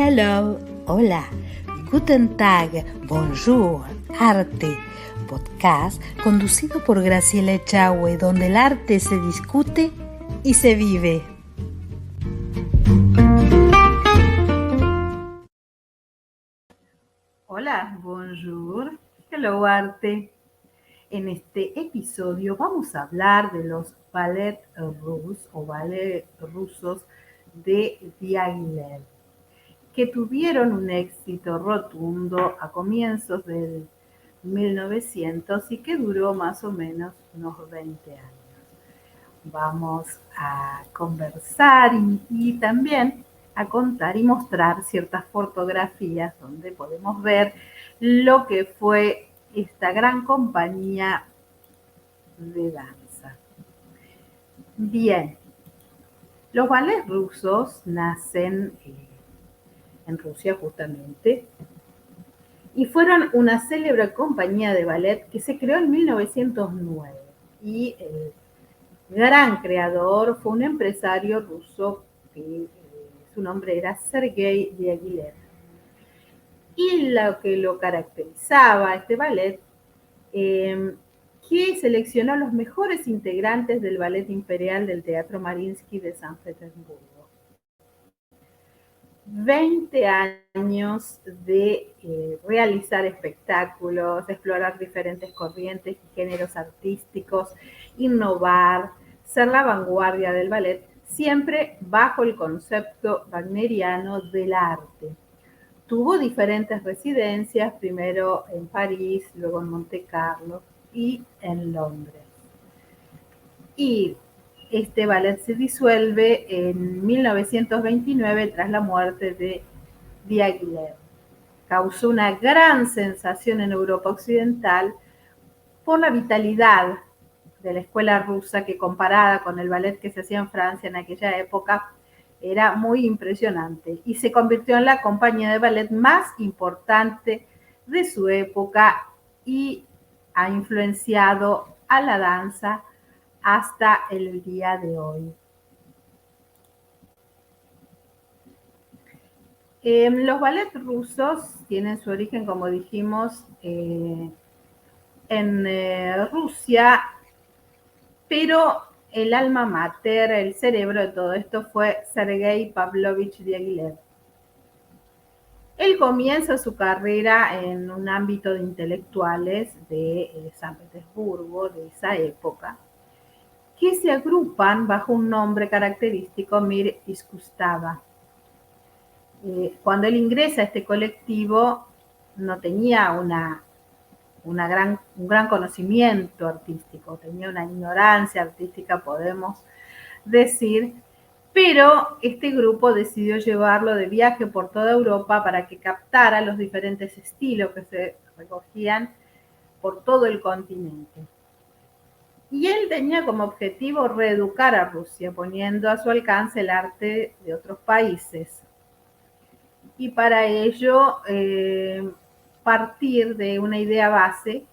Hello, hola, Guten Tag, Bonjour, Arte, podcast conducido por Graciela Echagüe, donde el arte se discute y se vive. Hola, bonjour, hello, arte. En este episodio vamos a hablar de los ballet rusos de Diaghilev, que tuvieron un éxito rotundo a comienzos del 1900 y que duró más o menos unos 20 años. Vamos a conversar y también a contar y mostrar ciertas fotografías donde podemos ver lo que fue esta gran compañía de danza. Bien, los ballets rusos nacen en Rusia justamente y fueron una célebre compañía de ballet que se creó en 1909 y el gran creador fue un empresario ruso que su nombre era Sergei Diaghilev. Y lo que lo caracterizaba este ballet, que seleccionó los mejores integrantes del Ballet Imperial del Teatro Mariinsky de San Petersburgo. 20 años de realizar espectáculos, explorar diferentes corrientes y géneros artísticos, innovar, ser la vanguardia del ballet, siempre bajo el concepto wagneriano del arte. Tuvo diferentes residencias, primero en París, luego en Monte Carlo y en Londres. Y este ballet se disuelve en 1929 tras la muerte de Diaghilev. Causó una gran sensación en Europa Occidental por la vitalidad de la escuela rusa, que comparada con el ballet que se hacía en Francia en aquella época era muy impresionante, y se convirtió en la compañía de ballet más importante de su época y ha influenciado a la danza hasta el día de hoy. Los ballets rusos tienen su origen, como dijimos, en Rusia, pero el alma mater, el cerebro de todo esto fue Sergei Pavlovich Diaghilev. Él comienza su carrera en un ámbito de intelectuales de San Petersburgo, de esa época, que se agrupan bajo un nombre característico, Mir Iskustava. Cuando él ingresa a este colectivo, no tenía un gran conocimiento artístico, tenía una ignorancia artística, podemos decir, pero este grupo decidió llevarlo de viaje por toda Europa para que captara los diferentes estilos que se recogían por todo el continente. Y él tenía como objetivo reeducar a Rusia, poniendo a su alcance el arte de otros países. Y para ello partir de una idea base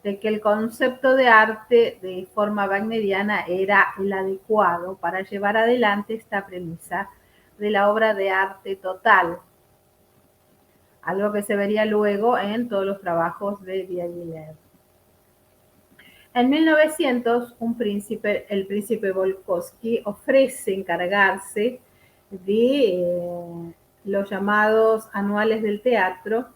de que el concepto de arte de forma wagneriana era el adecuado para llevar adelante esta premisa de la obra de arte total, algo que se vería luego en todos los trabajos de Diaghilev. En 1900, el príncipe Volkovsky ofrece encargarse de los llamados Anuales del Teatro,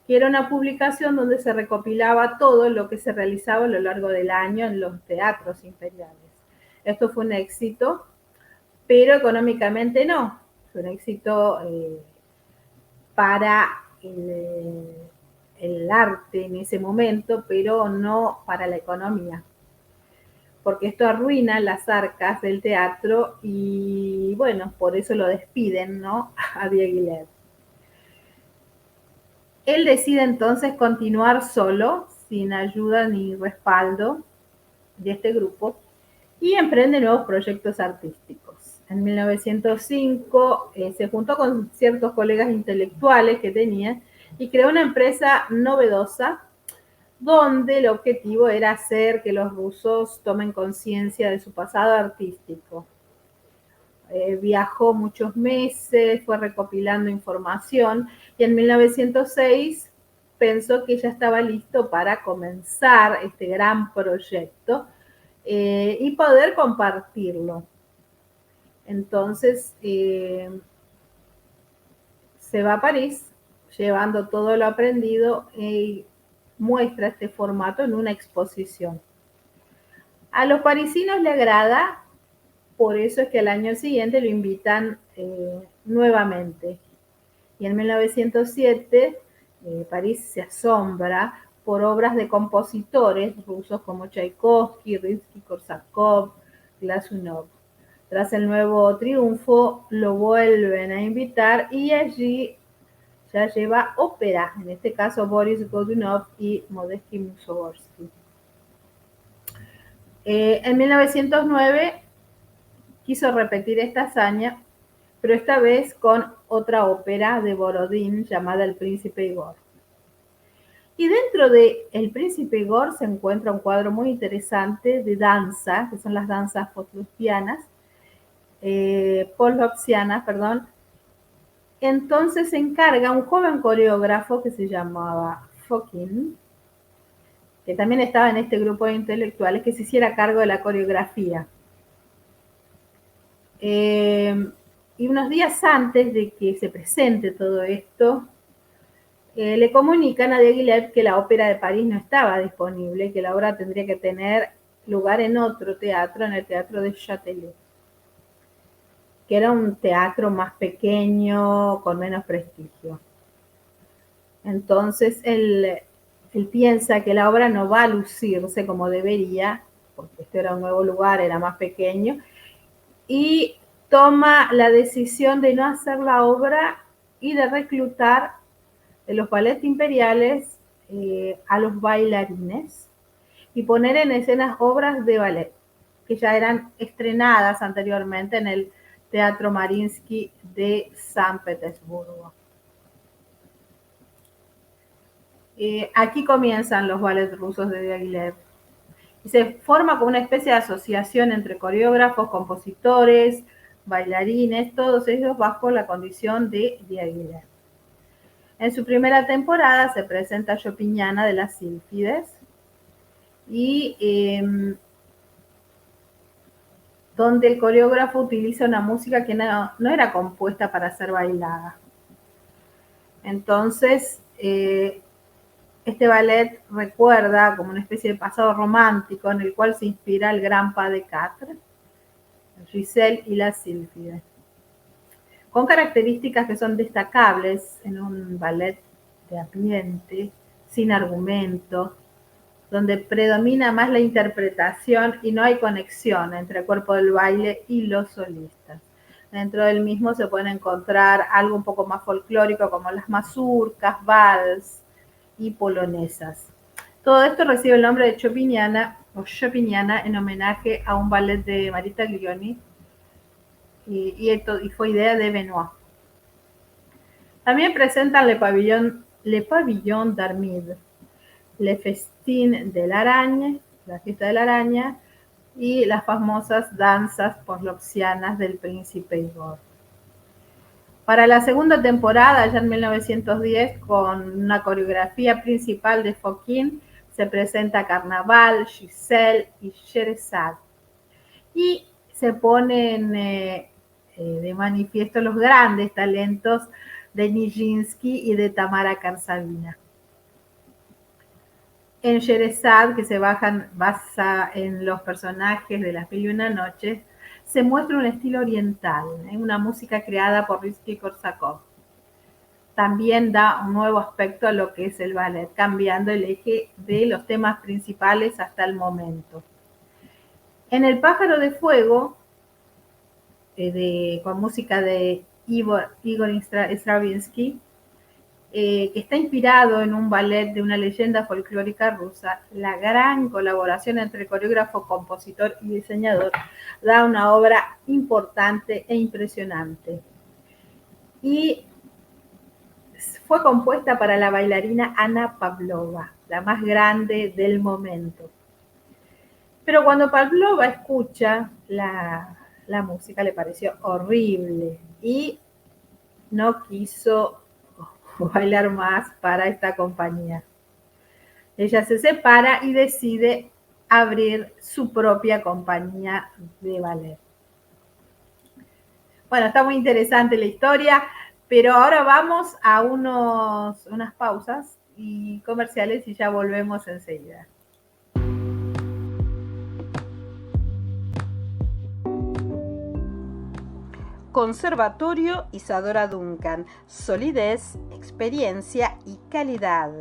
que era una publicación donde se recopilaba todo lo que se realizaba a lo largo del año en los teatros imperiales. Esto fue un éxito, pero económicamente no. Fue un éxito para el arte en ese momento, pero no para la economía, porque esto arruina las arcas del teatro y bueno, por eso lo despiden, ¿no?, a Diaghilev. Él decide entonces continuar solo, sin ayuda ni respaldo de este grupo, y emprende nuevos proyectos artísticos. En 1905 se juntó con ciertos colegas intelectuales que tenía y creó una empresa novedosa donde el objetivo era hacer que los rusos tomen conciencia de su pasado artístico. viajó muchos meses, fue recopilando información y en 1906 pensó que ya estaba listo para comenzar este gran proyecto y poder compartirlo. Entonces se va a París llevando todo lo aprendido y muestra este formato en una exposición. A los parisinos le agrada, por eso es que al año siguiente lo invitan nuevamente. Y en 1907 París se asombra por obras de compositores rusos como Tchaikovsky, Rimsky-Korsakov, Glazunov. Tras el nuevo triunfo lo vuelven a invitar y allí ya lleva ópera, en este caso Boris Godunov y Modesty Mussorgsky. En 1909 quiso repetir esta hazaña, pero esta vez con otra ópera de Borodín llamada El Príncipe Igor. Y dentro de El Príncipe Igor se encuentra un cuadro muy interesante de danza, que son las danzas postlusianas, perdón. Entonces se encarga un joven coreógrafo que se llamaba Fokin, que también estaba en este grupo de intelectuales, que se hiciera cargo de la coreografía. Y unos días antes de que se presente todo esto, le comunican a Diaghilev que la ópera de París no estaba disponible, que la obra tendría que tener lugar en otro teatro, en el teatro de Châtelet, que era un teatro más pequeño, con menos prestigio. Entonces él piensa que la obra no va a lucirse como debería, porque este era un nuevo lugar, era más pequeño, y toma la decisión de no hacer la obra y de reclutar de los ballets imperiales a los bailarines y poner en escena obras de ballet que ya eran estrenadas anteriormente en el Teatro Mariinsky de San Petersburgo. Aquí comienzan los ballets rusos de Diaghilev. Y se forma como una especie de asociación entre coreógrafos, compositores, bailarines, todos ellos bajo la condición de Diaghilev. En su primera temporada se presenta Chopignana de las Sílfides y donde el coreógrafo utiliza una música que no era compuesta para ser bailada. Entonces, este ballet recuerda como una especie de pasado romántico en el cual se inspira el gran pas de quatre, Giselle y las Sílfides, con características que son destacables en un ballet de ambiente, sin argumento, donde predomina más la interpretación y no hay conexión entre el cuerpo del baile y los solistas. Dentro del mismo se puede encontrar algo un poco más folclórico como las mazurcas, vals y polonesas. Todo esto recibe el nombre de Chopignana o Chopignana en homenaje a un ballet de Marita Glioni y fue idea de Benoit. También presentan Le Pavillon d'Armide, Le Festin de la Araña, la fiesta de la araña, y las famosas danzas postloxianas del Príncipe Igor. Para la segunda temporada, ya en 1910, con una coreografía principal de Fokin, se presenta Carnaval, Giselle y Sherazade. Y se ponen de manifiesto los grandes talentos de Nijinsky y de Tamara Karsavina. En Sherazade, que se basa en los personajes de Las Mil y Una Noches, se muestra un estilo oriental, una música creada por Rimsky-Korsakov. También da un nuevo aspecto a lo que es el ballet, cambiando el eje de los temas principales hasta el momento. En El Pájaro de Fuego, con música de Igor Stravinsky, que está inspirado en un ballet de una leyenda folclórica rusa, la gran colaboración entre coreógrafo, compositor y diseñador da una obra importante e impresionante. Y fue compuesta para la bailarina Anna Pavlova, la más grande del momento. Pero cuando Pavlova escucha la la música le pareció horrible y no quiso bailar más para esta compañía. Ella se separa y decide abrir su propia compañía de ballet. Bueno, está muy interesante la historia, pero ahora vamos a unas pausas y comerciales y ya volvemos enseguida. Conservatorio Isadora Duncan, solidez, experiencia y calidad.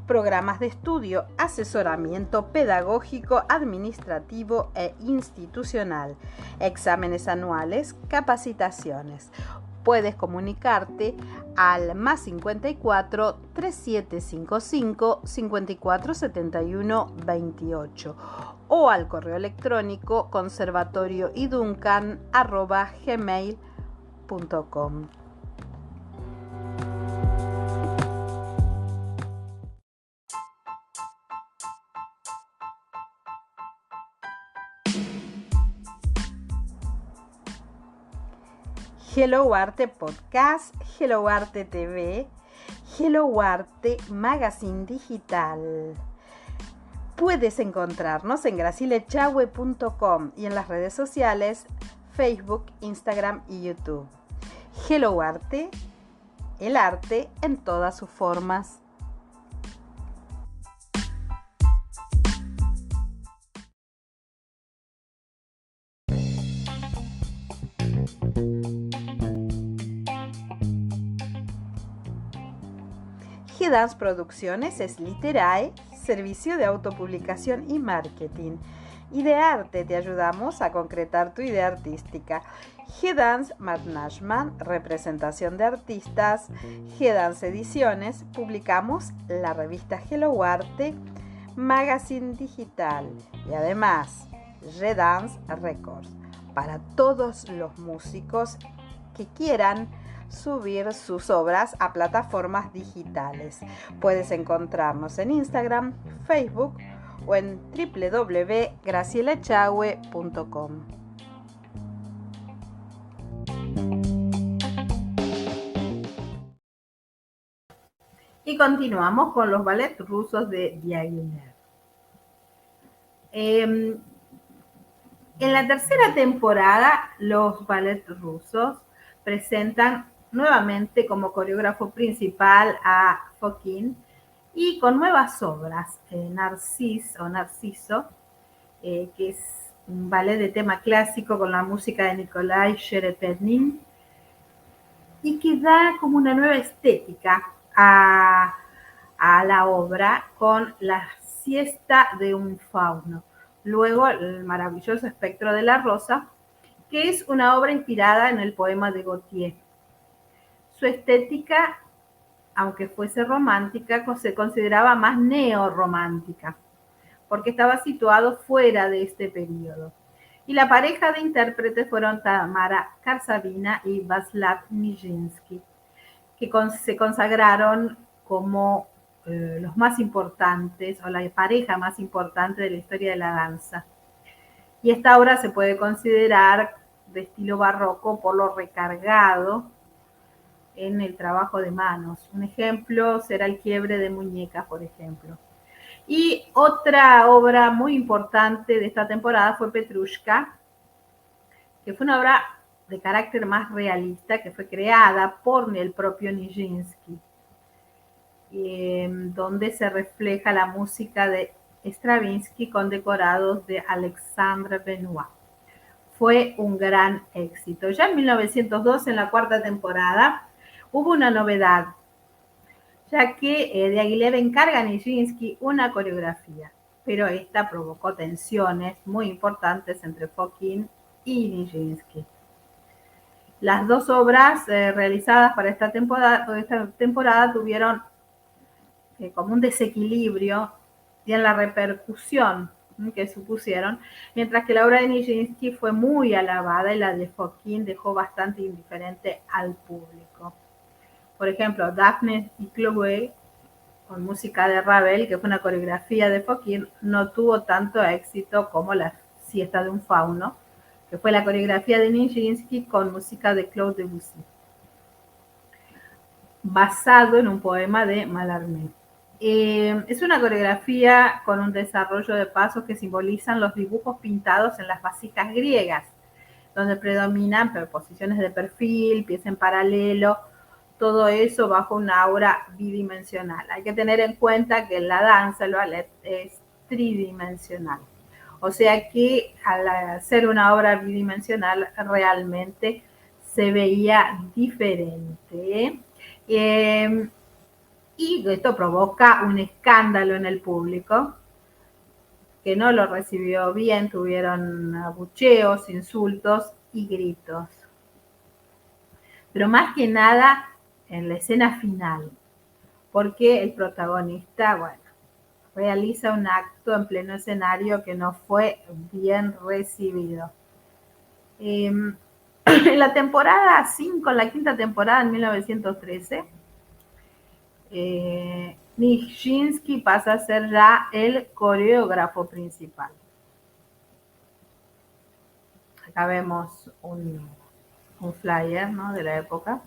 Programas de estudio, asesoramiento pedagógico, administrativo e institucional. Exámenes anuales, capacitaciones. Puedes comunicarte al +54 3755 5471 28 o al correo electrónico conservatorioiduncan@gmail.com. Hello Arte Podcast, Hello Arte TV, Hello Arte Magazine Digital. Puedes encontrarnos en gracilechahue.com y en las redes sociales Facebook, Instagram y YouTube. Hello Arte, el arte en todas sus formas. G-Dance Producciones es Literae, servicio de autopublicación y marketing. Idearte, te ayudamos a concretar tu idea artística. G-Dance Management, representación de artistas. G-Dance Ediciones, publicamos la revista Hello Arte, Magazine Digital y además G-Dance Records para todos los músicos que quieran subir sus obras a plataformas digitales. Puedes encontrarnos en Instagram, Facebook o en www.gracielechahue.com. Y continuamos con los ballets rusos de Diaghilev. En la tercera temporada, los ballets rusos presentan nuevamente como coreógrafo principal a Fokine y con nuevas obras, Narciso, que es un ballet de tema clásico con la música de Nikolai Sherepenin y que da como una nueva estética a la obra con la siesta de un fauno. Luego, el maravilloso espectro de la rosa, que es una obra inspirada en el poema de Gautier. Su estética, aunque fuese romántica, se consideraba más neorromántica, porque estaba situado fuera de este periodo. Y la pareja de intérpretes fueron Tamara Karsavina y Václav Nijinsky, que se consagraron como los más importantes, o la pareja más importante de la historia de la danza. Y esta obra se puede considerar de estilo barroco por lo recargado en el trabajo de manos. Un ejemplo será el quiebre de muñecas, por ejemplo. Y otra obra muy importante de esta temporada fue Petrushka, que fue una obra de carácter más realista que fue creada por el propio Nijinsky, donde se refleja la música de Stravinsky con decorados de Alexandre Benoit. Fue un gran éxito. Ya en 1902, en la cuarta temporada, hubo una novedad, ya que Diaghilev encarga a Nijinsky una coreografía, pero esta provocó tensiones muy importantes entre Fokine y Nijinsky. Las dos obras realizadas para esta temporada tuvieron como un desequilibrio y en la repercusión que supusieron, mientras que la obra de Nijinsky fue muy alabada y la de Fokine dejó bastante indiferente al público. Por ejemplo, Daphne y Chloé, con música de Ravel, que fue una coreografía de Fokine, no tuvo tanto éxito como la siesta de un fauno, que fue la coreografía de Nijinsky con música de Claude Debussy, basado en un poema de Mallarmé. Es una coreografía con un desarrollo de pasos que simbolizan los dibujos pintados en las vasijas griegas, donde predominan posiciones de perfil, pies en paralelo, todo eso bajo una aura bidimensional. Hay que tener en cuenta que la danza, el ballet, es tridimensional. O sea que al hacer una obra bidimensional realmente se veía diferente. Y esto provoca un escándalo en el público, que no lo recibió bien, tuvieron abucheos, insultos y gritos. Pero más que nada en la escena final, porque el protagonista, bueno, realiza un acto en pleno escenario que no fue bien recibido. En la temporada 5, en la quinta temporada, en 1913, Nijinsky pasa a ser ya el coreógrafo principal. Acá vemos un flyer, ¿no?, de la época.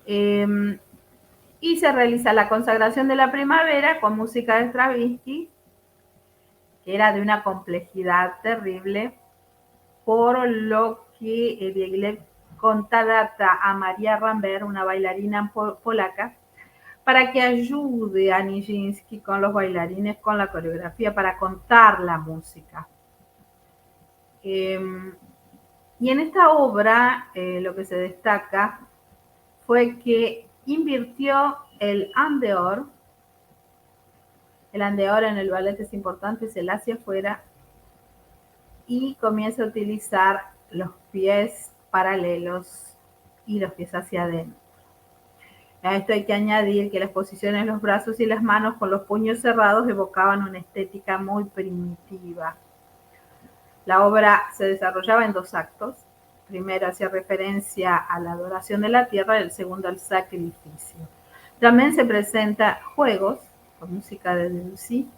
Y se realiza la consagración de la primavera con música de Stravinsky, que era de una complejidad terrible, por lo que Diaghilev contrata a María Rambert, una bailarina polaca, para que ayude a Nijinsky con los bailarines, con la coreografía, para contar la música. Y en esta obra lo que se destaca fue que invirtió el andeor. El andeor en el ballet es importante, es el hacia afuera, y comienza a utilizar los pies paralelos y los pies hacia adentro. A esto hay que añadir que las posiciones de los brazos y las manos con los puños cerrados evocaban una estética muy primitiva. La obra se desarrollaba en 2 actos. Primero hacía referencia a la adoración de la tierra y el segundo al sacrificio. También se presenta juegos con música de Debussy.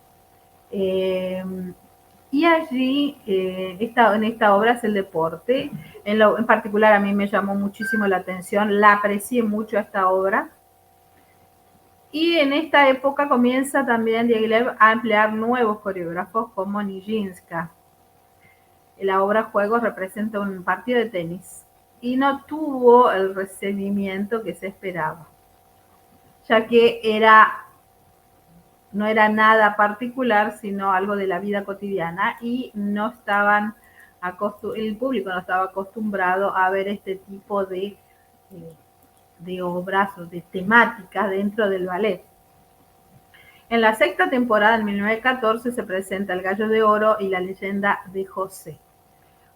Y allí, en esta obra es el deporte. En particular a mí me llamó muchísimo la atención, la aprecié mucho esta obra. Y en esta época comienza también Diaghilev a emplear nuevos coreógrafos como Nijinsky. La obra Juegos representa un partido de tenis y no tuvo el recibimiento que se esperaba, ya que no era nada particular, sino algo de la vida cotidiana, y el público no estaba acostumbrado a ver este tipo de obras o de temáticas dentro del ballet. En la sexta temporada, en 1914, se presenta El Gallo de Oro y La Leyenda de José,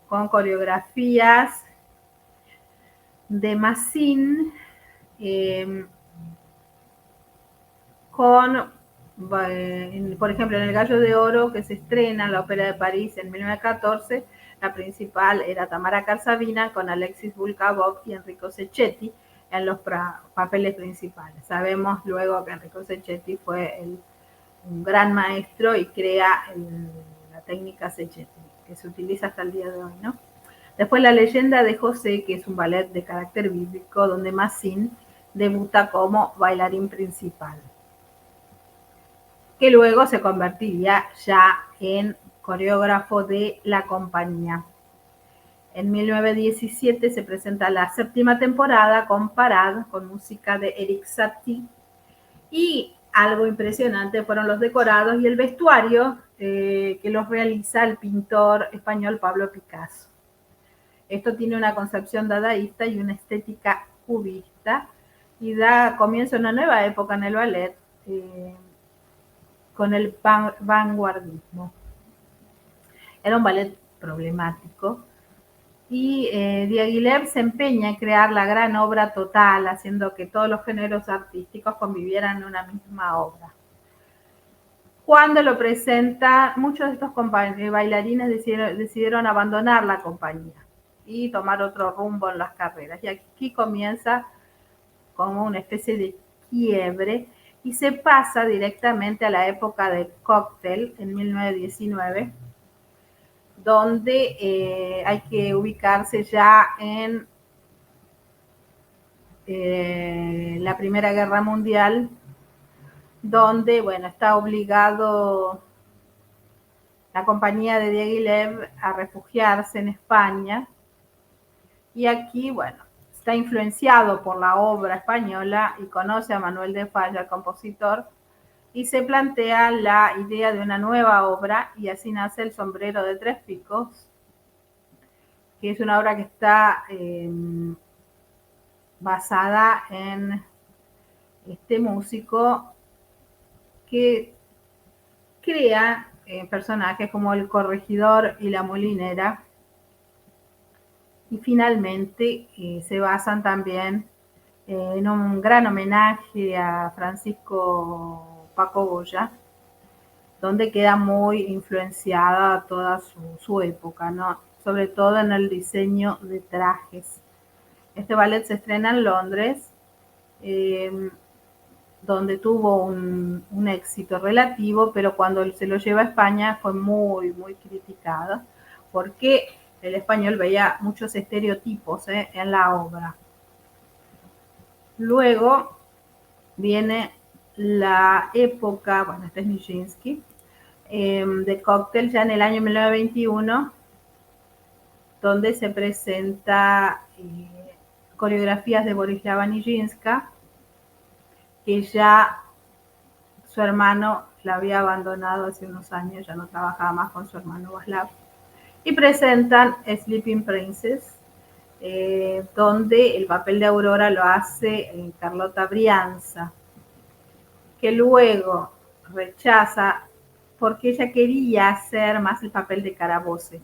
con coreografías de Massin, por ejemplo, en El Gallo de Oro, que se estrena en la Ópera de París en 1914, la principal era Tamara Karsavina, con Alexis Bulgakov y Enrico Secchetti en los papeles principales. Sabemos luego que Enrico Secchetti fue un gran maestro y crea la técnica Secchetti, que se utiliza hasta el día de hoy, ¿no? Después La Leyenda de José, que es un ballet de carácter bíblico, donde Massin debuta como bailarín principal, que luego se convertiría ya en coreógrafo de la compañía. En 1917 se presenta la séptima temporada con Parade, con música de Eric Satie, y algo impresionante fueron los decorados y el vestuario que los realiza el pintor español Pablo Picasso. Esto tiene una concepción dadaísta y una estética cubista, y da comienzo a una nueva época en el ballet con el vanguardismo. Era un ballet problemático, y Diaghilev se empeña en crear la gran obra total, haciendo que todos los géneros artísticos convivieran en una misma obra. Cuando lo presenta, muchos de estos bailarines decidieron abandonar la compañía y tomar otro rumbo en las carreras. Y aquí comienza como una especie de quiebre, y se pasa directamente a la época del cóctel en 1919, donde hay que ubicarse ya en la Primera Guerra Mundial, donde, bueno, está obligado la compañía de Diaghilev a refugiarse en España. Y aquí, bueno, está influenciado por la obra española y conoce a Manuel de Falla, el compositor, y se plantea la idea de una nueva obra, y así nace El sombrero de tres picos, que es una obra que está basada en este músico que crea personajes como el corregidor y la molinera, y finalmente se basan también en un gran homenaje a Francisco Paco Goya, donde queda muy influenciada toda su época, ¿no? Sobre todo en el diseño de trajes. Este ballet se estrena en Londres, donde tuvo un éxito relativo, pero cuando se lo lleva a España fue muy, muy criticado, porque el español veía muchos estereotipos en la obra. Luego viene la época, bueno, este es Nijinsky, de Cóctel, ya en el año 1921, donde se presenta coreografías de Borislava Nijinska, que ya su hermano la había abandonado hace unos años, ya no trabajaba más con su hermano Václav, y presentan Sleeping Princess, donde el papel de Aurora lo hace Carlota Brianza, que luego rechaza porque ella quería hacer más el papel de Carabosse,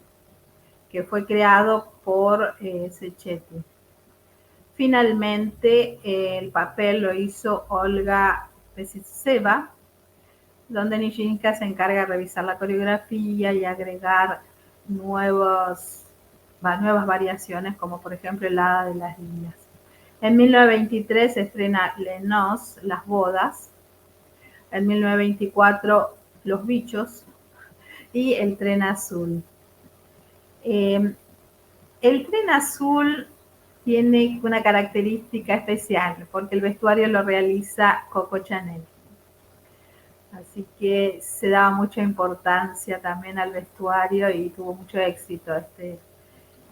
que fue creado por Secheti. Finalmente el papel lo hizo Olga Pesitseva, donde Nijinska se encarga de revisar la coreografía y agregar nuevas variaciones, como por ejemplo el Hada de las Líneas. En 1923 se estrena Les Noces, Las Bodas. En 1924 Los Bichos y El Tren Azul. El Tren Azul tiene una característica especial porque el vestuario lo realiza Coco Chanel. Así que se daba mucha importancia también al vestuario y tuvo mucho éxito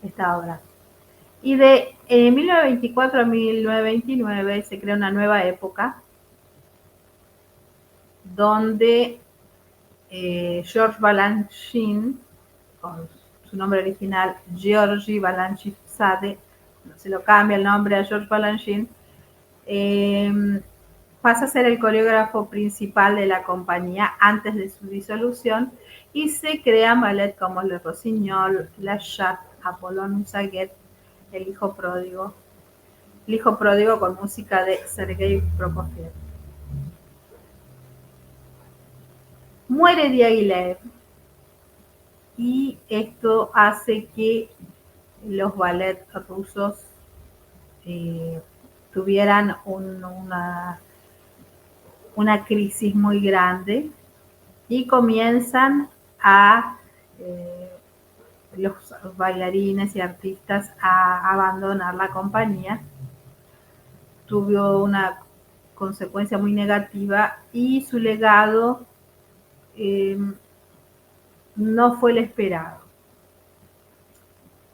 esta obra. Y de 1924 a 1929 se crea una nueva época donde Georges Balanchine, con su nombre original Georgi Balanchine-Sade, se lo cambia el nombre a Georges Balanchine, pasa a ser el coreógrafo principal de la compañía antes de su disolución, y se crean ballet como Le Rossignol, La Chatte, Apollon Musaguet, El hijo pródigo con música de Sergei Prokofiev. Muere Diaghilev y esto hace que los ballets rusos tuvieran una crisis muy grande y comienzan a los bailarines y artistas a abandonar la compañía. Tuvo una consecuencia muy negativa y su legado no fue el esperado.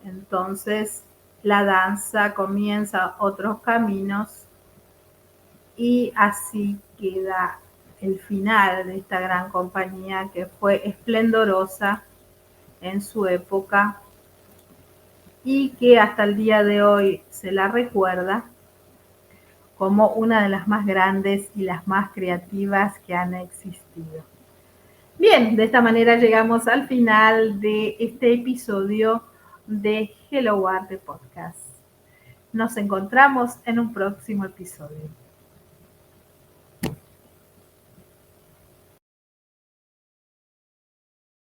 Entonces la danza comienza otros caminos y así queda el final de esta gran compañía que fue esplendorosa en su época y que hasta el día de hoy se la recuerda como una de las más grandes y las más creativas que han existido. Bien, de esta manera llegamos al final de este episodio de Hello Arte Podcast. Nos encontramos en un próximo episodio.